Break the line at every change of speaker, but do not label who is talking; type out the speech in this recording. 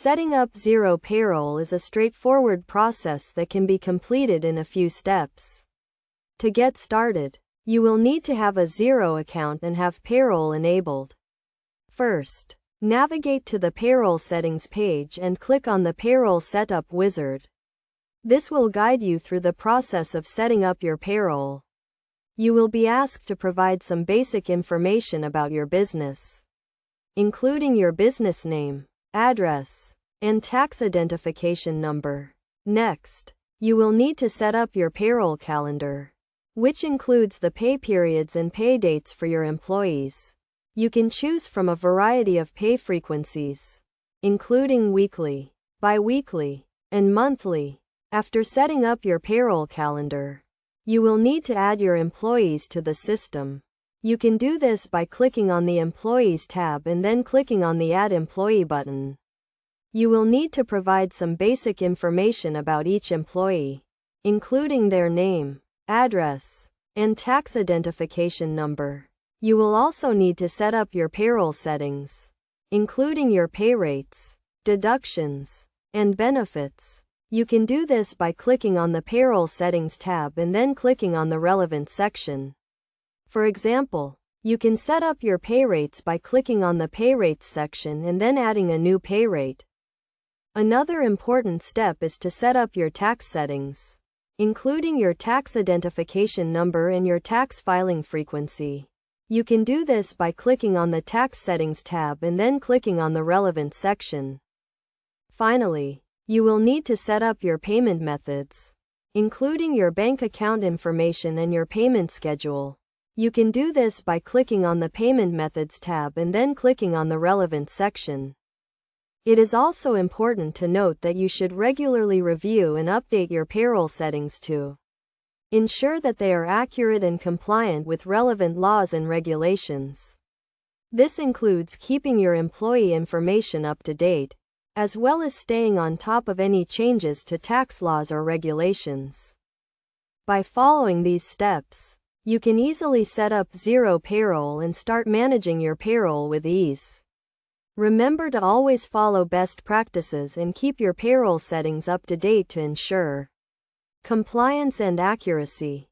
Setting up Xero Payroll is a straightforward process that can be completed in a few steps. To get started, you will need to have a Xero account and have payroll enabled. First, navigate to the Payroll Settings page and click on the Payroll Setup wizard. This will guide you through the process of setting up your payroll. You will be asked to provide some basic information about your business, including your business name, address, and tax identification number. Next, you will need to set up your payroll calendar, which includes the pay periods and pay dates for your employees. You can choose from a variety of pay frequencies, including weekly, bi-weekly, and monthly. After setting up your payroll calendar, you will need to add your employees to the system. You can do this by clicking on the Employees tab and then clicking on the Add Employee button. You will need to provide some basic information about each employee, including their name, address, and tax identification number. You will also need to set up your payroll settings, including your pay rates, deductions, and benefits. You can do this by clicking on the Payroll Settings tab and then clicking on the relevant section. For example, you can set up your pay rates by clicking on the Pay Rates section and then adding a new pay rate. Another important step is to set up your tax settings, including your tax identification number and your tax filing frequency. You can do this by clicking on the Tax Settings tab and then clicking on the relevant section. Finally, you will need to set up your payment methods, including your bank account information and your payment schedule. You can do this by clicking on the Payment Methods tab and then clicking on the relevant section. It is also important to note that you should regularly review and update your payroll settings to ensure that they are accurate and compliant with relevant laws and regulations. This includes keeping your employee information up to date, as well as staying on top of any changes to tax laws or regulations. By following these steps, you can easily set up Xero Payroll and start managing your payroll with ease. Remember to always follow best practices and keep your payroll settings up to date to ensure compliance and accuracy.